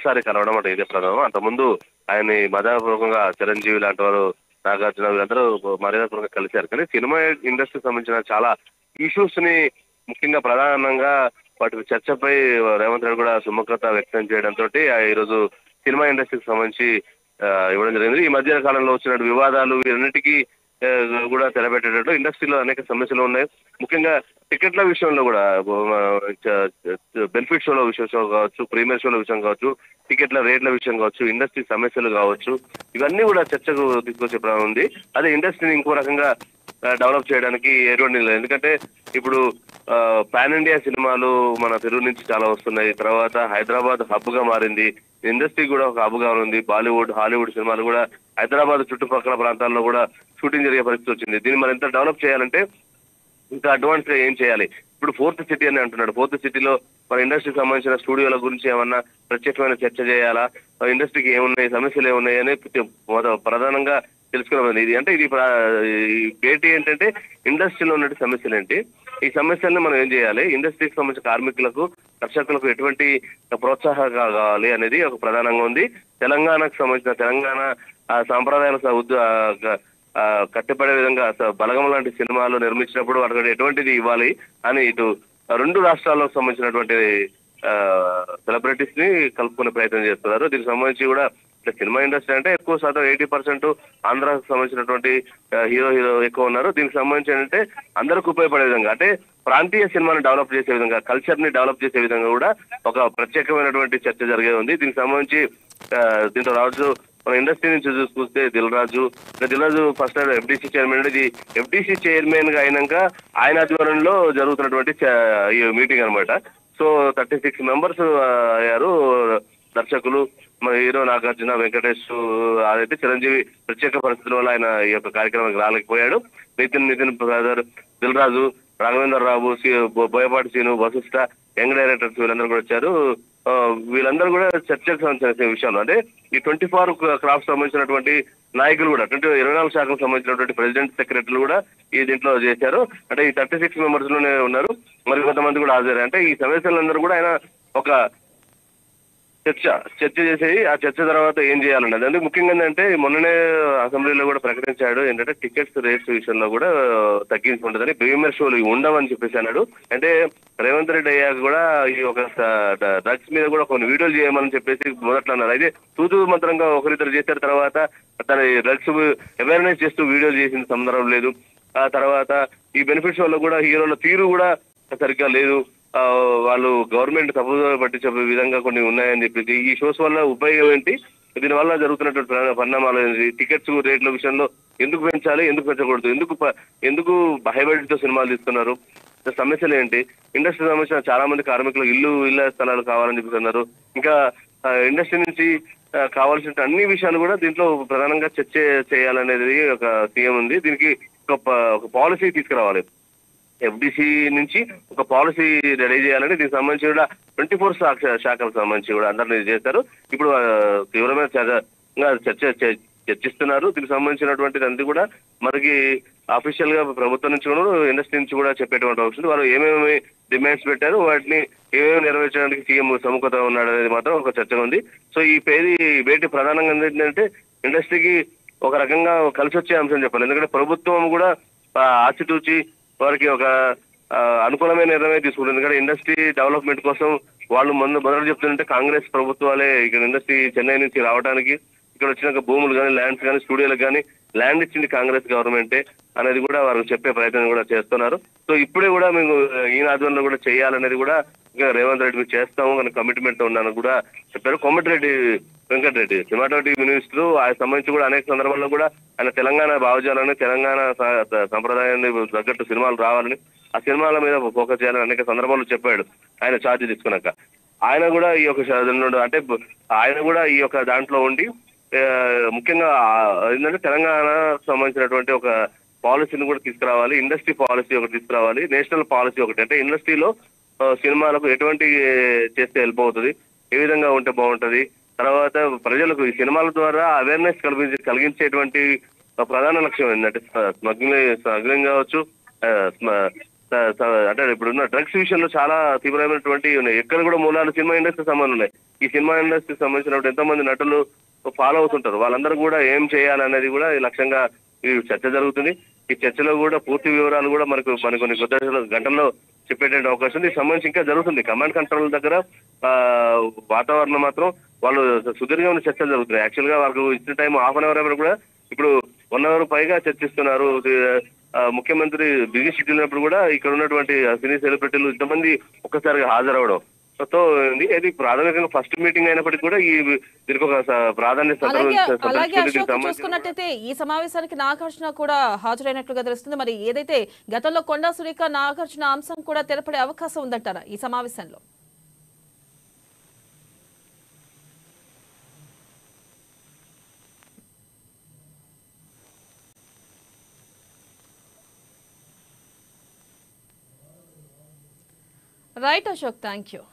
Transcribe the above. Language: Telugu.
మొదటిసారి కలవడం అంటే ఇదే ప్రథమం. అంతకుముందు ఆయన్ని మర్యాదపూర్వకంగా చిరంజీవి లాంటి వారు, నాగార్జున వీళ్ళందరూ మర్యాదపూర్వకంగా కలిశారు. కానీ సినిమా ఇండస్ట్రీకి సంబంధించిన చాలా ఇష్యూస్ ని ముఖ్యంగా ప్రధానంగా వాటి చర్చపై రేవంత్ రెడ్డి కూడా సుముఖత వ్యక్తం చేయడంతో ఈరోజు సినిమా ఇండస్ట్రీకి సంబంధించి ఇవ్వడం జరిగింది. ఈ మధ్య కాలంలో వచ్చిన వివాదాలు వీరన్నిటికీ కూడా తెరబెట్టేటట్టు ఇండస్ట్రీలో అనేక సమస్యలు ఉన్నాయి. ముఖ్యంగా టికెట్ల విషయంలో కూడా బెనిఫిట్ షోల విషయం కావచ్చు, ప్రీమియర్ షోల విషయం కావచ్చు, టికెట్ల రేట్ల విషయం కావచ్చు, ఇండస్ట్రీ సమస్యలు కావచ్చు, ఇవన్నీ కూడా చర్చకు తీసుకొచ్చే ప్రమాదం ఉంది. అదే ఇండస్ట్రీని ఇంకో రకంగా డెవలప్ చేయడానికి ఎటువంటి లేదు. ఎందుకంటే ఇప్పుడు పాన్ ఇండియా సినిమాలు మన తెలుగు నుంచి చాలా వస్తున్నాయి. తర్వాత హైదరాబాద్ హబ్ గా మారింది. ఇండస్ట్రీ కూడా ఒక హబ్ గా ఉంది. బాలీవుడ్, హాలీవుడ్ సినిమాలు కూడా హైదరాబాద్ చుట్టుపక్కల ప్రాంతాల్లో కూడా షూటింగ్ జరిగే పరిస్థితి వచ్చింది. దీన్ని మనం ఎంత డెవలప్ చేయాలంటే ఇంకా అడ్వాన్స్ గా ఏం చేయాలి? ఇప్పుడు ఫోర్త్ సిటీ అని అంటున్నాడు. ఫోర్త్ సిటీలో మన ఇండస్ట్రీకి సంబంధించిన స్టూడియోల గురించి ఏమన్నా ప్రత్యేకమైన చర్చ చేయాలా? ఇండస్ట్రీకి ఏమున్నాయి, సమస్యలు ఏమున్నాయి అని ప్రధానంగా తెలుసుకున్నాం. ఇది అంటే ఇది భేటీ ఏంటంటే ఇండస్ట్రీలో ఉన్న సమస్యలు ఏంటి, ఈ సమస్యలను మనం ఏం చేయాలి, ఇండస్ట్రీకి సంబంధించిన కార్మికులకు, దర్శకులకు ఎటువంటి ప్రోత్సాహం కావాలి అనేది ఒక ప్రధానంగా ఉంది. తెలంగాణకు సంబంధించిన తెలంగాణ సాంప్రదాయాల కట్టిపడే విధంగా బలగం లాంటి సినిమాలు నిర్మించినప్పుడు అక్కడ ఎటువంటిది ఇవ్వాలి అని ఇటు రెండు రాష్ట్రాలకు సంబంధించినటువంటి సెలబ్రిటీస్ ని కలుపుకునే ప్రయత్నం చేస్తున్నారు. దీనికి సంబంధించి కూడా సినిమా ఇండస్ట్రీ అంటే ఎక్కువ శాతం 80% ఆంధ్రాకు సంబంధించినటువంటి హీరో ఎక్కువ ఉన్నారు. దీనికి సంబంధించి ఏంటంటే అందరికి ఉపయోగపడే విధంగా, అంటే ప్రాంతీయ సినిమాని డెవలప్ చేసే విధంగా, కల్చర్ ని డెవలప్ చేసే విధంగా కూడా ఒక ప్రత్యేకమైనటువంటి చర్చ జరిగే ఉంది. దీనికి సంబంధించి దీంట్లో రాజు మన ఇండస్ట్రీ నుంచి చూసుకుంటే Dil Raju first FDC chairman. ఇది ఎఫ్డీసీ చైర్మన్ గా అయినాక ఆయన ఆధ్వర్యంలో జరుగుతున్నటువంటి ఈ మీటింగ్ అనమాట. సో 36 మెంబర్స్ అయ్యారు దర్శకులు. మన హీరో నాగార్జున, వెంకటేష్, అదైతే చిరంజీవి ప్రత్యేక పరిస్థితుల వల్ల ఆయన ఈ యొక్క కార్యక్రమానికి రాలేకపోయాడు. Nithin brother, Dil Raju, Raghavender Rao, Boyapati Seenu, Vasishta, young directors వీళ్ళందరూ కూడా వచ్చారు. వీళ్ళందరూ కూడా చర్చకు సంబంధించిన విషయాలు, అంటే ఈ 24 క్రాఫ్ట్ సంబంధించినటువంటి నాయకులు కూడా 24 శాఖకు సంబంధించినటువంటి ప్రెసిడెంట్, సెక్రటరీలు కూడా ఈ దీంట్లో చేశారు. అంటే ఈ 36 మెంబర్స్ లోనే ఉన్నారు. మరి కొంతమంది కూడా హాజరు. అంటే ఈ సమస్యలందరూ కూడా ఆయన ఒక చర్చ చేసి ఆ చర్చ తర్వాత ఏం చేయాలన్నది. అందుకు ముఖ్యంగా ఏంటంటే మొన్ననే అసెంబ్లీలో కూడా ప్రకటించాడు ఏంటంటే టికెట్స్ రేట్స్ విషయంలో కూడా తగ్గించుకుంటుందని, ప్రీమియర్ షోలు ఉండవని చెప్పేసి అన్నాడు. అంటే రేవంత్ రెడ్డి అయ్యాక కూడా ఈ ఒక డ్రగ్స్ మీద కూడా కొన్ని వీడియోలు చేయమని చెప్పేసి మొదట్లో అన్నారు. అయితే తూతూ మంత్రంగా ఒకరిద్దరు చేశారు. తర్వాత తన డ్రగ్స్ అవేర్నెస్ చేస్తూ వీడియోలు చేసిన సందర్భం లేదు. ఆ తర్వాత ఈ బెనిఫిట్ షోలో కూడా హీరోల తీరు కూడా సరిగ్గా లేదు. వాళ్ళు గవర్నమెంట్ తప్పుదో పట్టించే విధంగా కొన్ని ఉన్నాయని చెప్పేసి, ఈ షోస్ వల్ల ఉపయోగం ఏంటి, దీనివల్ల జరుగుతున్నటువంటి పరిణామాలు ఏంటి, టికెట్స్ రేట్ల విషయంలో ఎందుకు పెంచాలి, ఎందుకు పెంచకూడదు, ఎందుకు హైబడ్జెట్ సినిమాలు తీస్తున్నారు, సమస్యలు ఏంటి, ఇండస్ట్రీ సంబంధించిన చాలా మంది కార్మికులకు ఇళ్ల స్థలాలు కావాలని చెప్తున్నారు. ఇంకా ఇండస్ట్రీ నుంచి కావాల్సిన అన్ని విషయాలు కూడా దీంట్లో ప్రధానంగా చర్చ చేయాలనేది ఒక సీఎం ఉంది. దీనికి ఒక పాలసీ తీసుకురావాలి. ఎఫ్డీసీ నుంచి ఒక పాలసీ రెడీ చేయాలని, దీనికి సంబంధించి కూడా 24 శాఖలకు సంబంధించి కూడా అందరినీ చేశారు. ఇప్పుడు తీవ్రమైన చర్చిస్తున్నారు. దీనికి సంబంధించినటువంటిది అంతా కూడా మనకి అఫీషియల్ గా ప్రభుత్వం నుంచి కూడా, ఇండస్ట్రీ నుంచి కూడా చెప్పేటువంటి అవసరం. వాళ్ళు ఏమేమి డిమాండ్స్ పెట్టారు, వాటిని ఏమేమి నెరవేర్చడానికి సీఎం సముఖత ఉన్నాడు అనేది మాత్రం ఒక చర్చ ఉంది. సో ఈ భేటీ ప్రధానంగా ఏంటంటే ఇండస్ట్రీకి ఒక రకంగా కలిసి వచ్చే అంశం చెప్పాలి. ఎందుకంటే ప్రభుత్వం కూడా ఆచితూచి వారికి ఒక అనుకూలమైన నిర్ణయం తీసుకుంటుంది. ఎందుకంటే ఇండస్ట్రీ డెవలప్మెంట్ కోసం వాళ్ళు మొదలు చెప్తుంటే కాంగ్రెస్ ప్రభుత్వాలే ఇక్కడ ఇండస్ట్రీ చెన్నై నుంచి రావడానికి, ఇక్కడ వచ్చినాక భూములు కానీ, ల్యాండ్స్ కానీ, స్టూడియోలకు కానీ ల్యాండ్ ఇచ్చింది కాంగ్రెస్ గవర్నమెంటే అనేది కూడా వారు చెప్పే ప్రయత్నం కూడా చేస్తున్నారు. సో ఇప్పుడే కూడా మేము ఈ ఆధ్వర్యంలో కూడా చేయాలనేది కూడా ఇంకా రేవంత్ రెడ్డి మీరు చేస్తాము కానీ కమిట్మెంట్ ఉన్నాను కూడా చెప్పారు. కోమటిరెడ్డి వెంకటరెడ్డి సినిమాటోగ్రఫీ మినిస్టర్, ఆయన సంబంధించి కూడా అనేక సందర్భాల్లో కూడా ఆయన తెలంగాణ భావజాలని, తెలంగాణ సంప్రదాయాన్ని తగ్గట్టు సినిమాలు రావాలని, ఆ సినిమాల మీద ఫోకస్ చేయాలని అనేక సందర్భాల్లో చెప్పాడు ఆయన ఛార్జ్ తీసుకున్నాక. ఆయన కూడా ఈ యొక్క అంటే ఆయన కూడా ఈ యొక్క దాంట్లో ఉండి ముఖ్యంగా ఏంటంటే తెలంగాణ సంబంధించినటువంటి ఒక పాలసీని కూడా తీసుకురావాలి. ఇండస్ట్రీ పాలసీ ఒకటి తీసుకురావాలి, నేషనల్ పాలసీ ఒకటి. అంటే ఇండస్ట్రీలో సినిమాలకు ఎటువంటి చేస్తే హెల్ప్ అవుతుంది, ఏ విధంగా ఉంటే బాగుంటది, తర్వాత ప్రజలకు ఈ సినిమాల ద్వారా అవేర్నెస్ కలిగించేటువంటి ప్రధాన లక్ష్యం ఏంటంటే స్మగ్లింగ్ కావచ్చు, అంటే ఇప్పుడున్న డ్రగ్స్ విషయంలో చాలా తీవ్రమైనటువంటి ఉన్నాయి. ఎక్కడ కూడా మూలాలు సినిమా ఇండస్ట్రీ సంబంధం ఉన్నాయి. ఈ సినిమా ఇండస్ట్రీకి సంబంధించినప్పుడు ఎంతో మంది నటులు ఫాలో అవుతుంటారు. వాళ్ళందరూ కూడా ఏం చేయాలనేది కూడా ఈ లక్ష్యంగా ఈ చర్చ జరుగుతుంది. ఈ చర్చలో కూడా పూర్తి వివరాలు కూడా మనకు కొన్ని గంటల్లో చెప్పేటువంటి అవకాశం ఉంది. ఈ సంబంధించి ఇంకా జరుగుతుంది. కమాండ్ కంట్రోల్ దగ్గర ఆ వాతావరణం మాత్రం వాళ్ళు సుదీర్ఘమైన చర్చలు జరుగుతున్నాయి. యాక్చువల్ గా వాళ్ళకు ఇచ్చిన టైం హాఫ్ అన్ అవర్ కూడా ఇప్పుడు 1 అవర్ పైగా చర్చిస్తున్నారు. ముఖ్యమంత్రి బిజీ షెడ్యూల్ ఉన్నప్పుడు కూడా ఇక్కడ ఉన్నటువంటి సినీ సెలబ్రిటీలు ఇంతమంది ఒక్కసారిగా హాజరవడం తో ఇది ప్రాథమికంగా ఫస్ట్ మీటింగ్ అయినప్పటికీ కూడా దీనికి ఒక ప్రాధాన్యత అలాగే అశోక్ చూసుకున్నట్టయితే ఈ సమావేశానికి నాగార్జున కూడా హాజరైనట్లుగా తెలుస్తుంది. మరి ఏదైతే గతంలో కొండా సురేఖ నాగార్జున అంశం కూడా తెలపడే అవకాశం ఉందంటారా ఈ సమావేశంలో? Right Ashok, thank you.